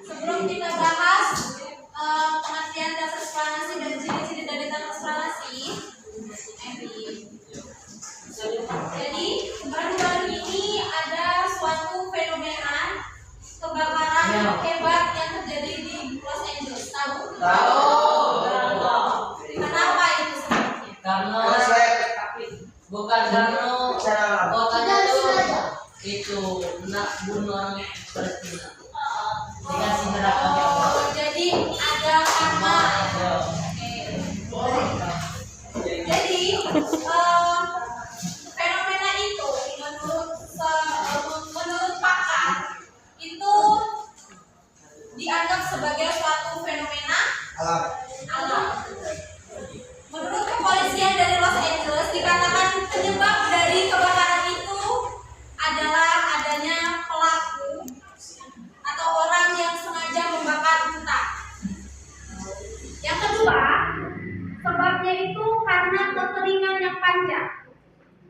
Sebelum kita bahas pengertian dasar eksplanasi dan ciri-ciri dari dasar eksplanasi, jadi baru-baru ini ada suatu fenomena kebakaran hebat yang terjadi di Los Angeles. Tahu? Kenapa itu sebabnya? Karena bukan itu nak bunuh orang Palestina dikasih neraka. Jadi ada karma. Jadi fenomena itu menurut pakar itu dianggap sebagai suatu fenomena alam. Menurut kepolisian dari Los Angeles dikatakan penyebab dari kebakaran itu adalah adanya pelaku atau orang yang sengaja membakar hutan. Yang kedua, sebabnya itu karena kekeringan yang panjang.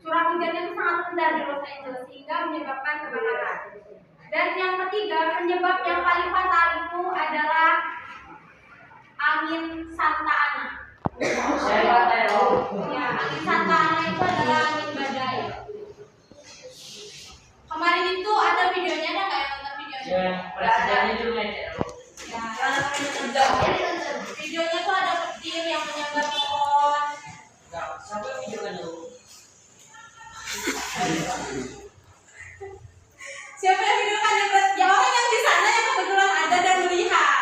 Curah hujannya itu sangat rendah di Los Angeles sehingga menyebabkan kebakaran. Dan yang ketiga, penyebab yang paling fatal itu adalah angin Santa Ana. Ya, angin Santa Ana itu adalah angin badai. Kemarin itu ada videonya, ada nggak yang nonton videonya? Ya, presidennya juga Videonya tuh ada petir yang menyambar pohon. siapa yang videokan dulu? Siapa yang videokan? Ya orang yang di sana yang kebetulan ada dan melihat.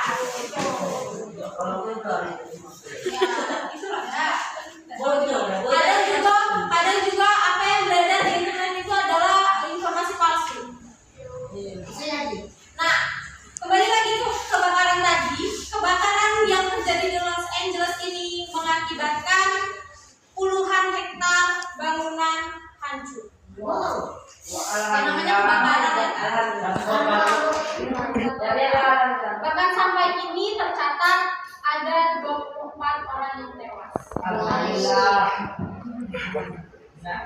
Bahkan sampai kini tercatat ada 24 orang yang tewas. Alhamdulillah. Nah,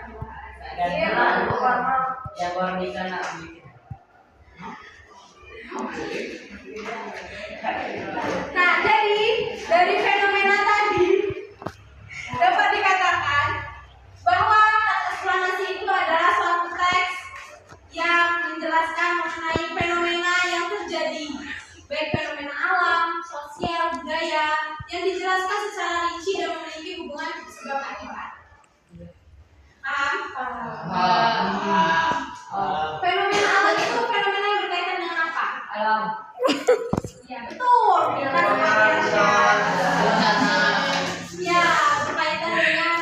ya baru di sana. Nah, jadi dari fenomena tadi dapat dikatakan bahwa teks eksplanasi itu adalah suatu teks yang menjelaskan mengenai fenomena yang terjadi, baik fenomena alam, sosial, budaya, yang dijelaskan secara rinci dan memiliki hubungan sebab akibat. Paham? Fenomena alam itu fenomena yang berkaitan dengan apa? Alam. Ya, betul. Ya, ya, berkaitan dengan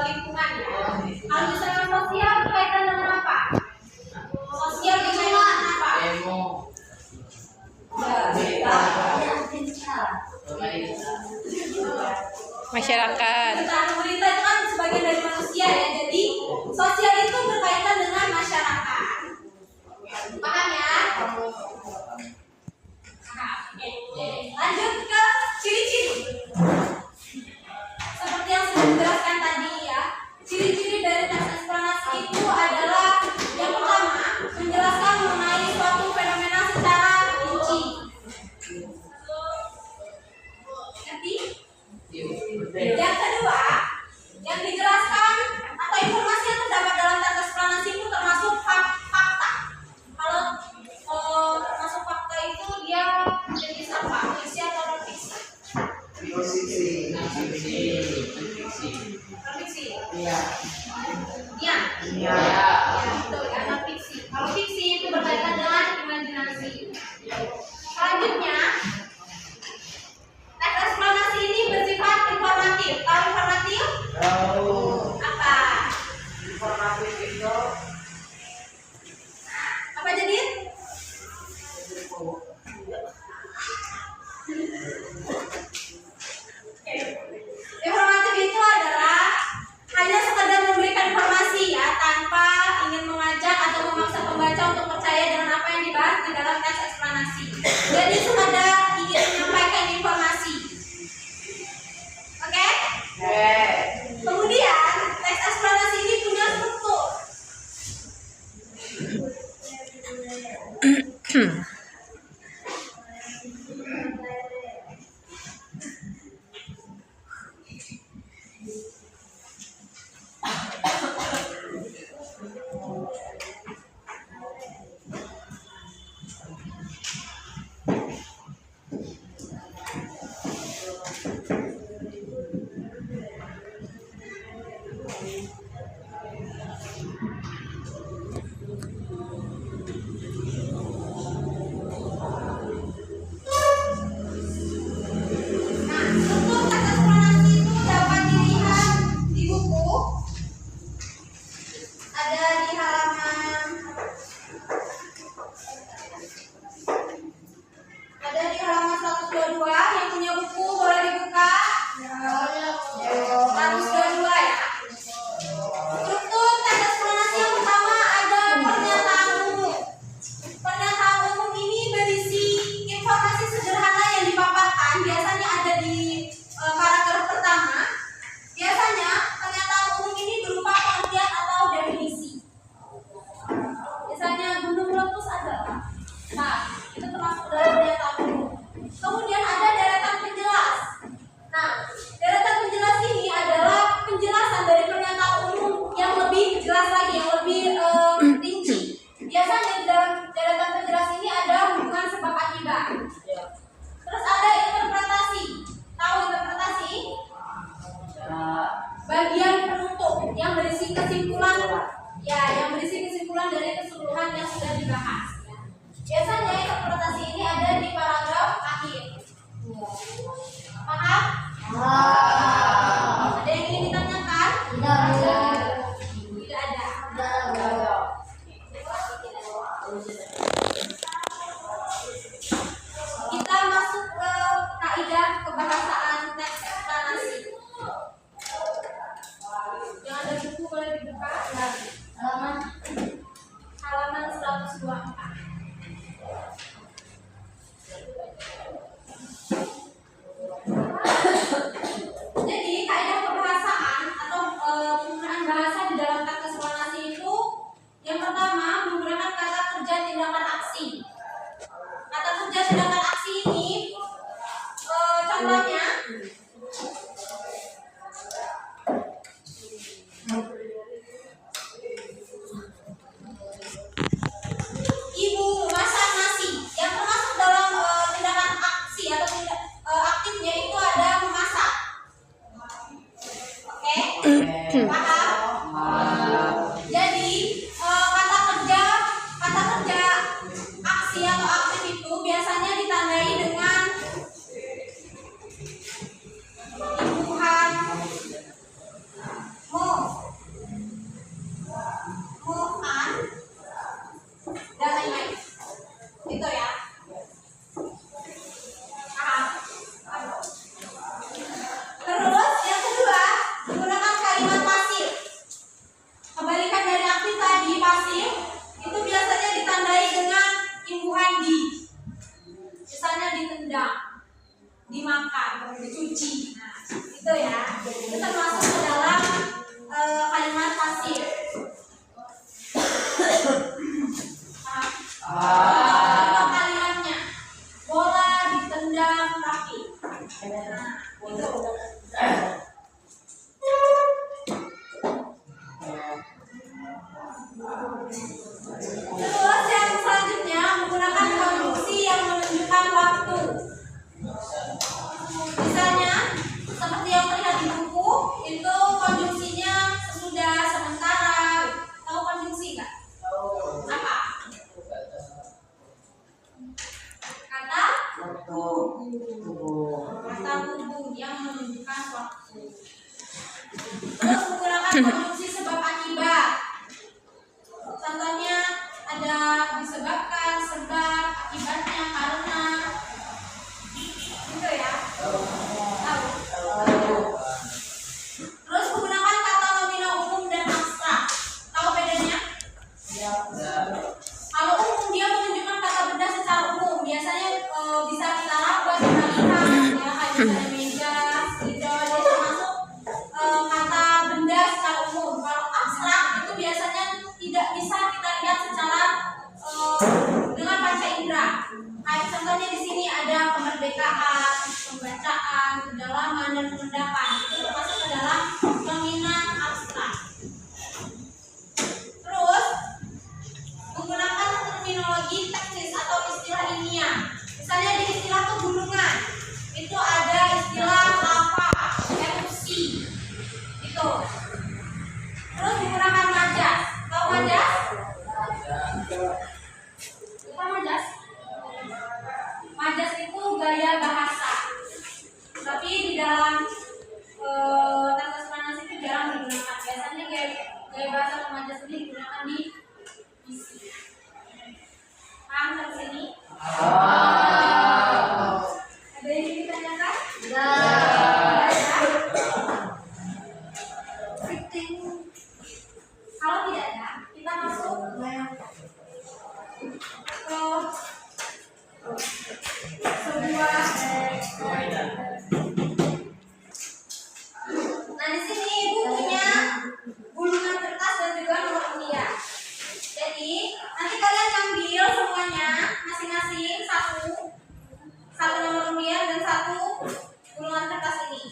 lingkungan ya. Kalau misalnya sosial berkaitan dengan apa? Sosial berkaitan dengan apa? Demo. Masyarakat. Pemerintah itu kan sebagian dari manusia ya. Jadi sosial itu berkaitan dengan masyarakat. Paham ya? Lanjut ke ciri-ciri. Seperti yang sudah dijelaskan tadi ya, ciri-ciri dari teks eksplanasi itu adalah yang pertama, menjelaskan mengenai suatu fenomena secara rinci. Ngerti? Yang kedua, yang dijelaskan atau informasi yang terdapat dalam teks eksplanasi itu termasuk fakta. Kalau termasuk fakta itu dia jenis apa? Fiksi atau non fiksi? Fiksi. Iya. Iya. Iya. Ya, betul ya, non fiksi. Kalau fiksi itu berkaitan dengan imajinasi. Selanjutnya, teks eksplanasi ini bersifat informatif. Tahu informatif? Tahu. Apa? Informatif itu Apa jadi? Informatif itu adalah hanya sekedar memberikan informasi ya, tanpa ingin mengajak atau memaksa pembaca untuk percaya dengan apa yang dibahas di dalam teks eksplanasi. Jadi sekedar ingin menyampaikan informasi. Oke? Kemudian teks eksplanasi ini punya struktur. dimakan, dicuci. Nah, itu ya. Itu termasuk ke dalam kalimat pasif. Contoh kalimatnya, bola ditendang kaki. Nah, itu. Terus yang selanjutnya menggunakan konjungsi yang menunjukkan waktu. Misalnya seperti yang terlihat di buku, itu konjungsinya sesudah, sementara. Tahu konjungsi nggak? Apa? Kata tubuh yang menunjukkan waktu. Terus menggunakan konjungsi sebab akibat. Contohnya ada disebabkan, sebab, akibatnya, karena. Gitu ya. Tahu. Terus menggunakan kata nominal umum dan abstrak. Tahu bedanya? Kalau umum dia menunjukkan kata benda secara umum. Biasanya bisa kita buat kita lihat ya, kayak misalnya meja, gitu. Dia termasuk kata benda secara umum. Kalau abstrak itu biasanya tidak bisa kita lihat secara dengan panca indera. Kayak contohnya di sini ada kemerdekaan, pembacaan, kedalaman, dan pengendapan. Itu termasuk ke dalam nominal abstrak. Terus menggunakan terminologi teknis atau istilah ilmiah. Misalnya di istilah pegunungan itu ada istilah lava, erupsi, itu. Terus menggunakan majas. Tahu majas? Apa majas? Majas itu gaya bahasa. Tapi di dalam teks panas itu jarang digunakan. Biasanya gaya bahasa atau majas ini digunakan di isi. Paham sampai sini? Ada yang ingin ditanyakan? Kalau tidak ada, kita masuk ke sebuah. Nah, di sini ibu punya gulungan kertas dan juga nomor undian. Jadi nanti kalian ambil semuanya masing-masing satu nomor undian dan satu gulungan kertas ini.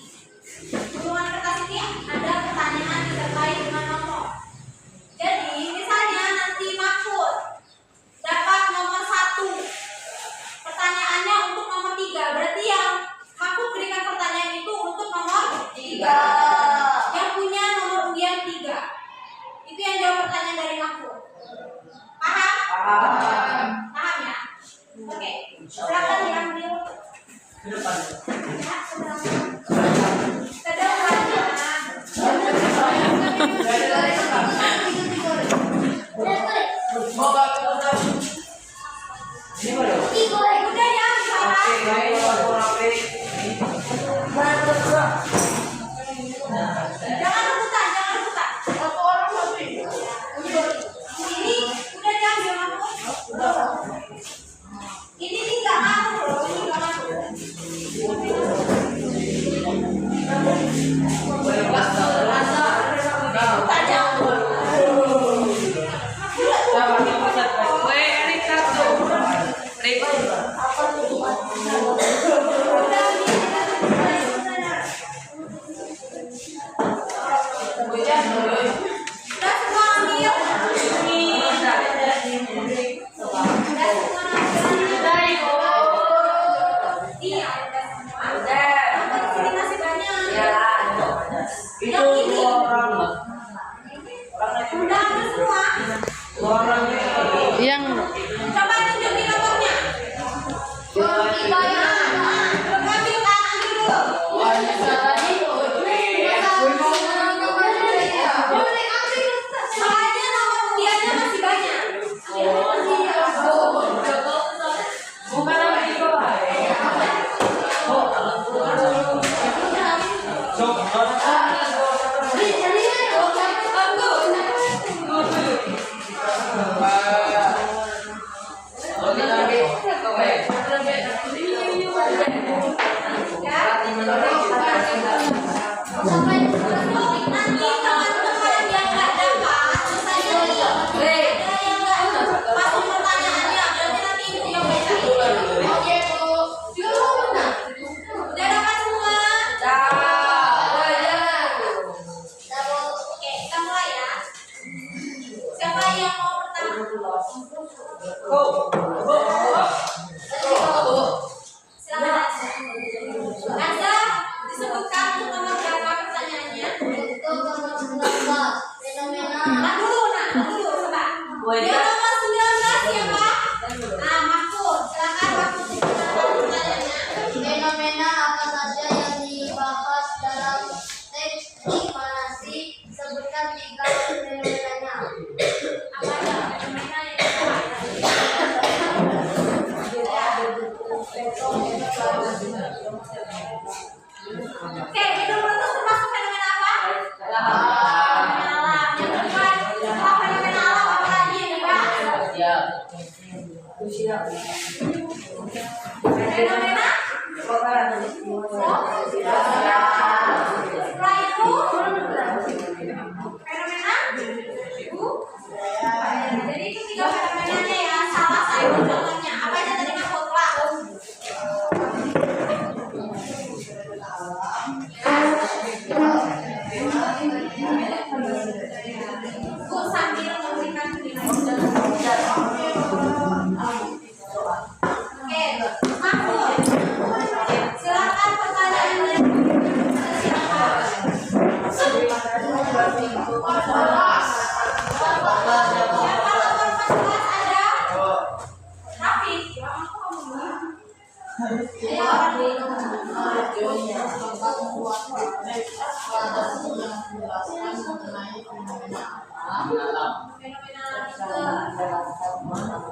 Gulungan kertas ini ada pertanyaan disertai dengan nomor. Jadi misalnya nanti Mahfud dapat nomor 1, pertanyaannya untuk nomor 3, berarti yang Mahfud berikan pertanyaan itu untuk nomor 3. Yang punya nomor undian 3 itu yang jawab pertanyaan dari Mahfud. Paham? Paham ya? Oke, silakan diambil. Ya, udah ya, jangan rebutan. Ini udah diambil aku. Ini nggak ngaku loh, ini nggak ngaku. Oke, minum meletus termasuk fenomena apa? Fenomena alam. Yang kedua, setelah fenomena alam apa lagi yang dibahas? Fenomena setelah itu fenomena jadi itu 3 fenomenanya ya. Salah saya contohnya apa aja tadi Mas Putla? Bu sambil memberikan penjelasan. Oke, Mahfud. Silakan pertanyaannya. Siapa? Siapa nomor 14 ada? Rafi.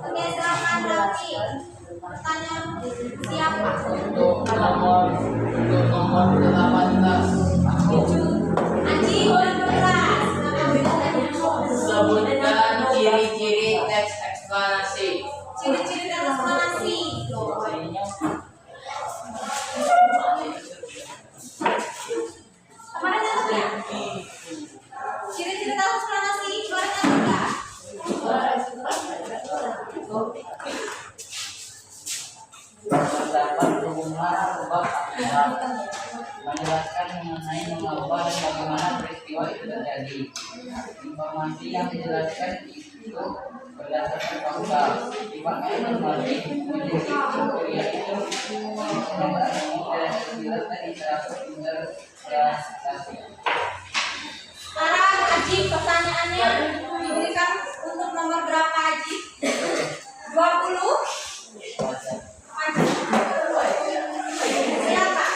Oke, silakan Rafi. Pertanyaan siapa? Untuk nomor 18. Aji 18. Sebutkan ciri-ciri teks eksplanasi. Ciri-ciri teks eksplanasi. Kemarin ada ya? Ciri-ciri teks eksplanasi kemarin ada enggak? Terdapat hubungan sebab akibat, menjelaskan mengenai mengapa dan bagaimana peristiwa itu terjadi. Informasi yang dijelaskan itu berdasarkan fakta. Sifatnya informasi menjadi kuliah itu dijelaskan di terasa interpretasi. Sekarang Aji pertanyaannya diberikan untuk nomor berapa Aji? 20? Siapa?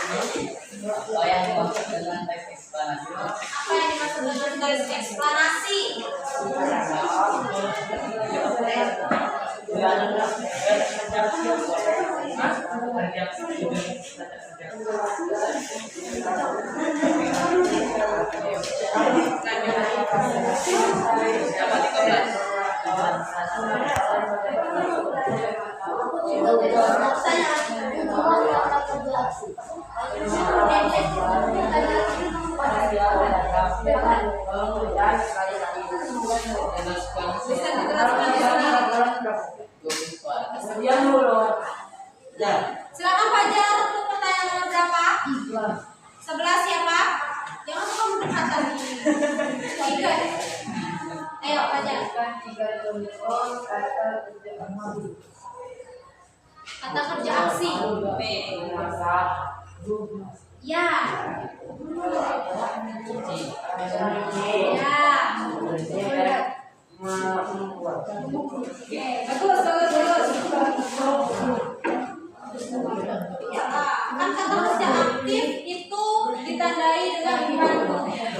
Apa yang dimaksud dengan teks eksplanasi? Apa yang dimaksud dengan teks eksplanasi? Bisa diterapkan di sini. Silakan Fajar untuk pertanyaan nomor berapa? 11 siapa? Jangan suka mendekatan. 3 deh. Ayo Fajar. Kata kerja aksi. Ya. Ya. Bagus. Kan kata kerja aktif itu ditandai dengan dibantu. Ya.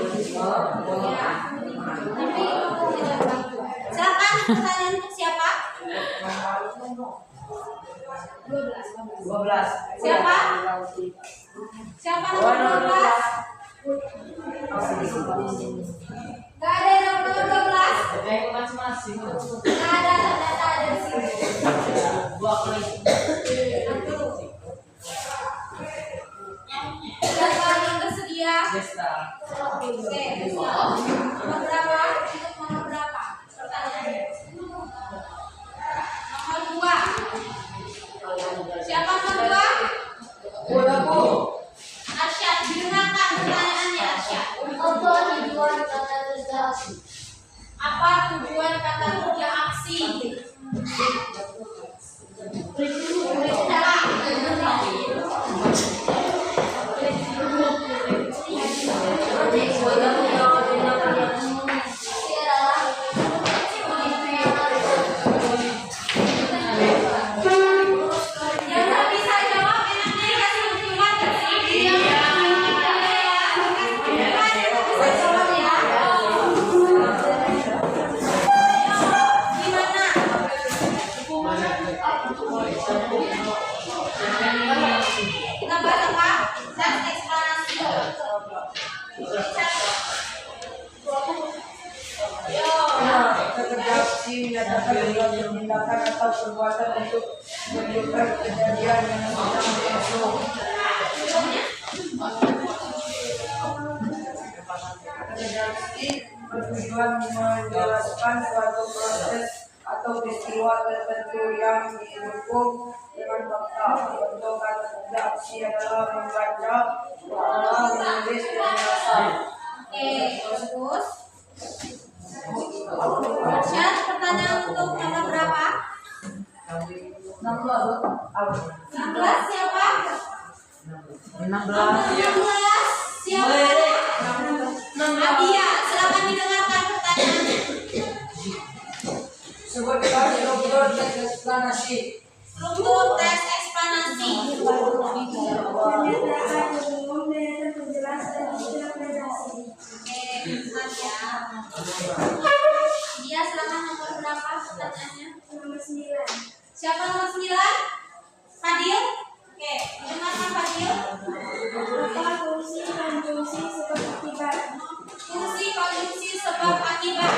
Tapi tidak bantu. Silakan pertanyaan untuk siapa? 12. Siapa? Siapa nomor 12? Gak ada yang nomor 12? Masing-masing. Gak ada data ada di sini. 2 kali. Siapa yang bersedia? Desta. Oke, nomor berapa? Untuk nomor berapa? Pertanyaannya. Nomor 2. Siapa nomor 2? Arsyad, didengarkan pertanyaannya Arsyad. Apa tujuan kata kerja aksi? bertujuan menjelaskan suatu proses atau peristiwa tertentu yang didukung dengan fakta. Contoh kata kerja aksi adalah membaca, mengolah, menulis, dan menjelaskan. Terus. Syah, pertanyaan untuk nomor berapa? 16 siapa? 16 siapa? Abia, silakan didengarkan pertanyaannya. Sebutkan struktur teks eksplanasi. Struktur teks eksplanasi. Dia silakan nomor berapa pertanyaannya? Nomor 9. Siapa nomor 9? Fadil? Oke, dengarkan Fadil. Apa fungsi konjungsi sebab akibat? Fungsi konjungsi sebab akibat.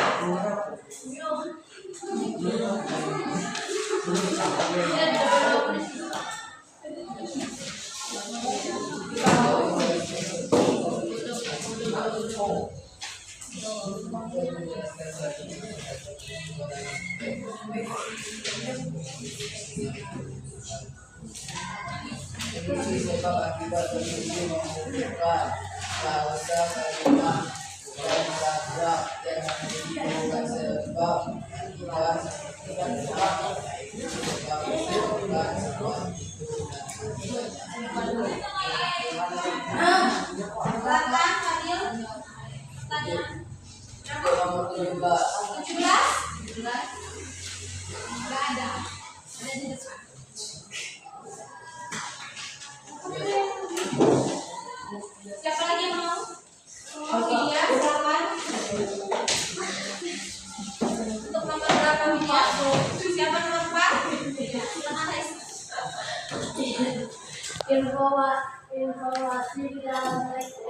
Fungsi sebab akibat konjungsi menghubungkan bahasa kalimat dan subjek yang menunjukkan sebab akibat Silakan Fadil. Pertanyaan nomor 17. 17? Enggak ada. Ada di depan. Siapa lagi yang mau? Widya, silakan. Untuk nomor berapa Widya? Siapa nomor 4? Silakan Ais. Informasi di dalam teks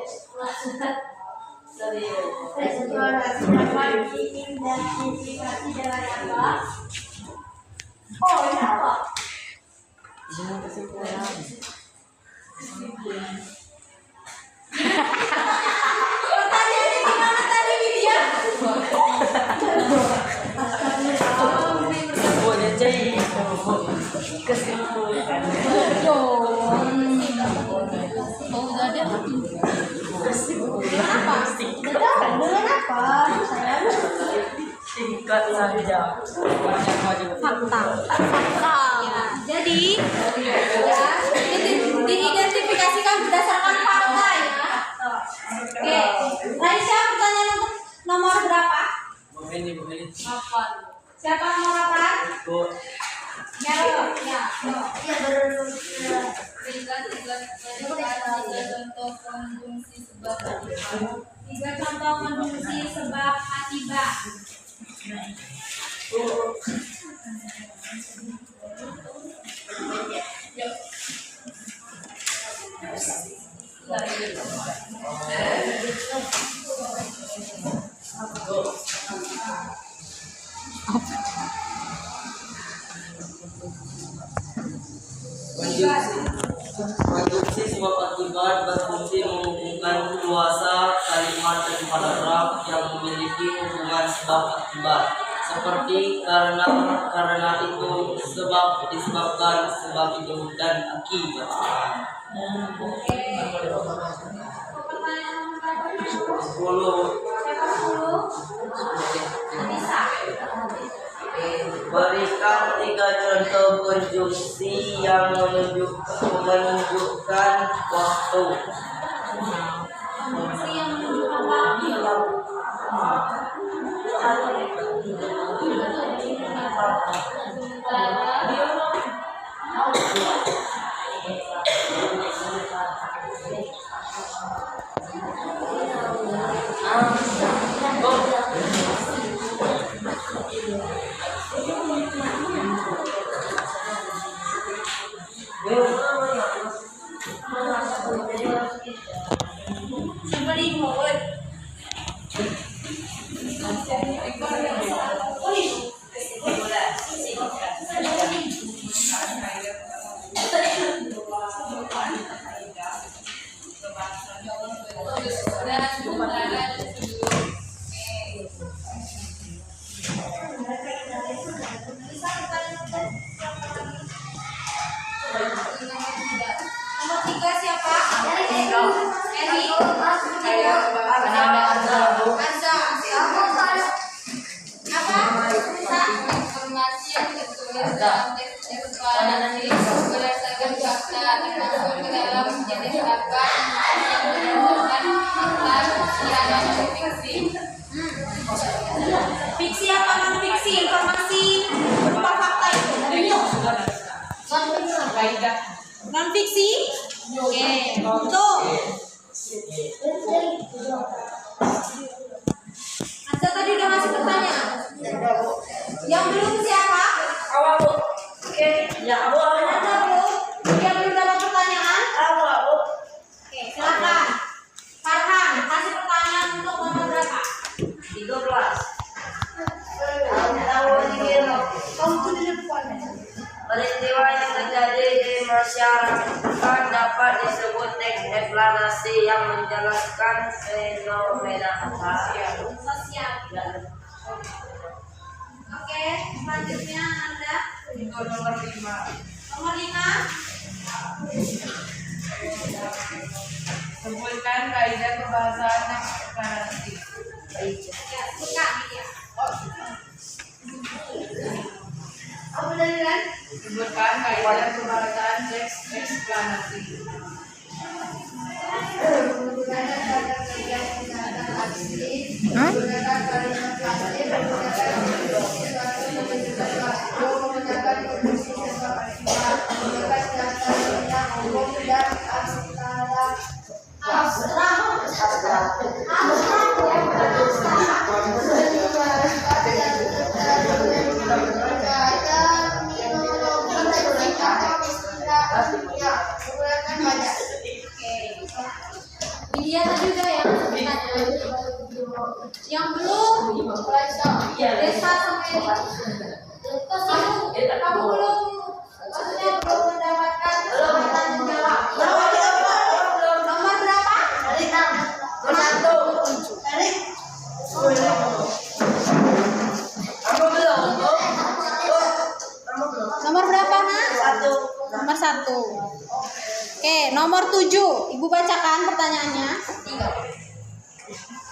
eksplorasi dapat diidentifikasi dengan apa? Oh, ini apa? Pertanyaannya gimana tadi Widya? Dengan apa? Singkat saja. Fakta. Ya, jadi ya, diidentifikasikan berdasarkan fakta ya. Oke, Raisya, pertanyaan untuk nomor berapa? Siapa nomor 8? Melo, ya. Tiga contoh konjungsi sebab akibat. Konjungsi sebab akibat berfungsi menghubungkan kuasa kalimat dan paragraf yang memiliki hubungan sebab akibat, seperti karena itu, sebab disebabkan, sebab itu, dan akibat. Pertanyaan nomor berapa? 10. Siapa 10? Anissa. Berikan 3 contoh konjungsi yang menunjukkan waktu. Konjungsi yang menunjukkan waktu. Nomor 3 siapa? Eri. Arza. Apa? Informasi yang tertulis dalam teks deklarasi berdasarkan fakta dimasukkan ke dalam jenis apa yang berdasarkan fakta siaran fiksi. Fiksi apa non fiksi? Informasi berupa fakta itu. Non fiksi? Oke. Tuh. Anda tadi udah ngasih pertanyaan. Yang belum siapa? Awak Bu. Oke, ya Abu. Anda belum? Yang belum dapat pertanyaan? Abu. Oke, silakan. Farhan, kasih pertanyaan untuk nomor berapa? 13. Tahun ini Kamu tuh di depan. Peristiwa yang terjadi di masyarakat dapat disebut teks deklarasi yang menjelaskan fenomena Sosial. Oke, selanjutnya Anda. nomor 5. Nomor 5. Sebutkan kaidah kebahasaan teks deklarasi. Ya, buka ya. Apa dalilan? Sebutkan kaidah kebahasaan teks deklarasi. Dia tadi udah ya. Yang belum? Desa sama ini. Kamu belum? Maksudnya belum mendapatkan kesempatan menjawab. Nomor berapa? Nomor berapa, Nak? Nomor 1. Oke, nomor 7. Ibu bacakan pertanyaannya.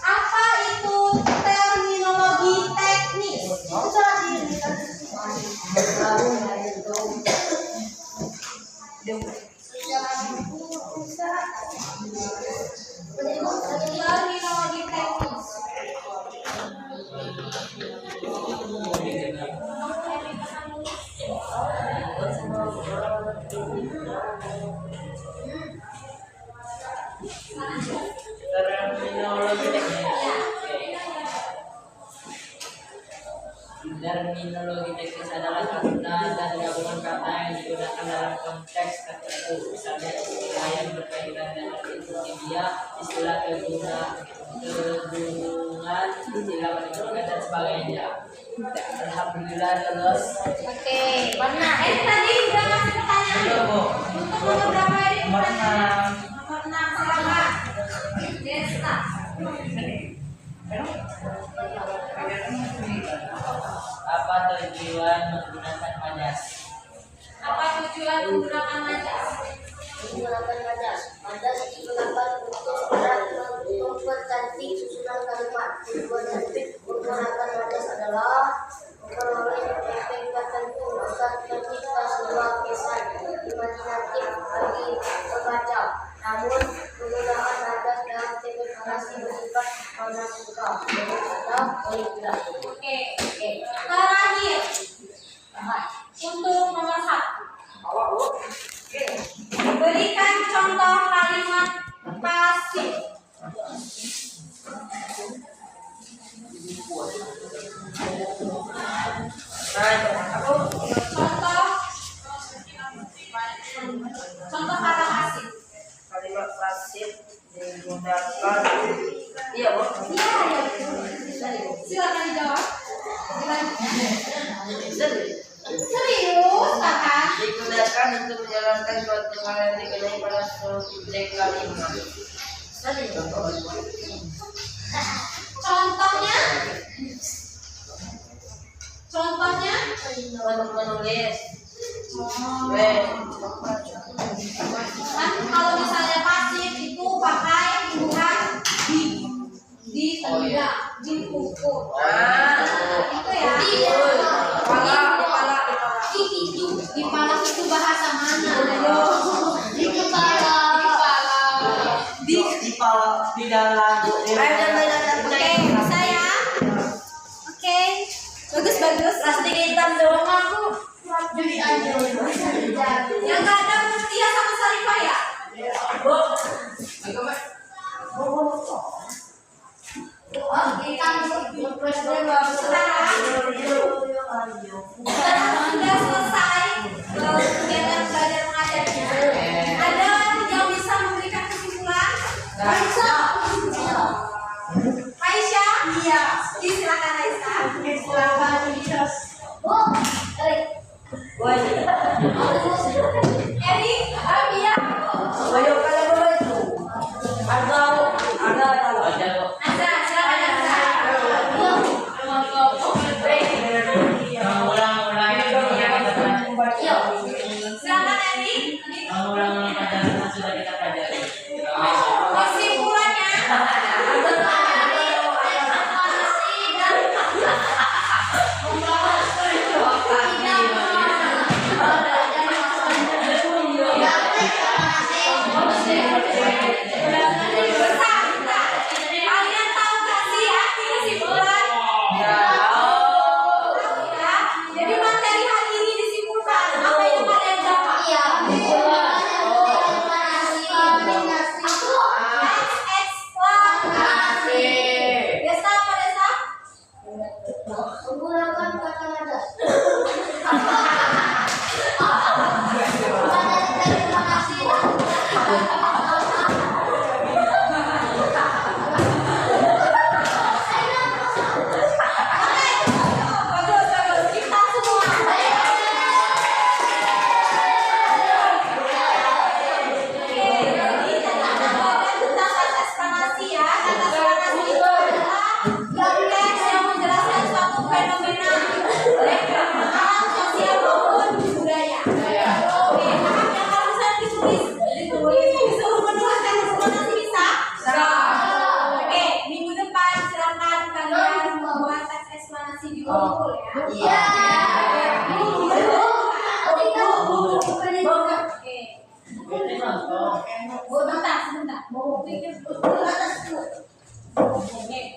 Apa itu terminologi teknis? Terminologi teknis. Terminologi teknis adalah kata dan gabungan kata yang digunakan dalam konteks tertentu, misalnya istilah yang berkaitan dengan ilmu kimia, istilah kegunaan, istilah pendidikan dan sebagainya. Alhamdulillah lulus. Oke. Mana? Tadi udah ngasih pertanyaan. Untuk nomor berapa ini? Nomor 6. Nomor 6, silakan. Desta. Apa tujuan menggunakan majas? Apa tujuan menggunakan majas? Menggunakan majas digunakan untuk mempercantik susunan kalimat. Tujuan menggunakan majas adalah memperoleh efek tertentu agar tercipta sebuah kesan imajinatif bagi pembaca. Namun penggunaan majas dalam deklarasi bersifat monastika atau politik. Oke. Terakhir. Untuk nomor 1. Berikan contoh kalimat pasif. Contoh kata pasif. kalimat pasif digunakan. Iya, Bu. Iya. Silakan dijawab. Dilanjut. Serius, kakak? Digunakan untuk menjalankan suatu hal yang dikenai pada subjek kalimat. Contohnya? Contohnya? Untuk menulis. B. Kan kalau misalnya pasif itu pakai bukan di tidak dipukul. Itu ya. Dipalak itu bahasa mana? Ayo. Di kepala. Di dalam. Oke, bisa ya? Oke. Bagus. Plastik hitam doang aku. Jadi aja. Yang nggak ada Mutia sama Sarifah ya? Sudah selesai kegiatan belajar mengajarnya. Ada yang bisa memberikan kesimpulan? Aisyah? Iya. Silakan Aisyah. Silakan. Eri? Abia? Ada, silakan Azza. Silakan Eri. Kesimpulannya? Kalian tahu gak sih arti kesimpulan? Tahu ya? Jadi materi hari ini disimpulkan. Apa yang kalian dapat? Eksplanasi. Desa apa Desa? Menggunakan kata nada. Terima kasih. Bagus. Kita semua. Oke, jadi tentang kata eksplanasi ya. Kata eksplanasi itu adalah teks yang menjelaskan suatu fenomena baik alam, sosial maupun budaya. Oke, yang harusnya ditulis disuruh menuliskan eksplanasi bisa? Oke, minggu depan silakan kalian membuat teks eksplanasi di Google ya. Iya. Oke. Sebentar. Mau pikir dulu atas dulu. Oke.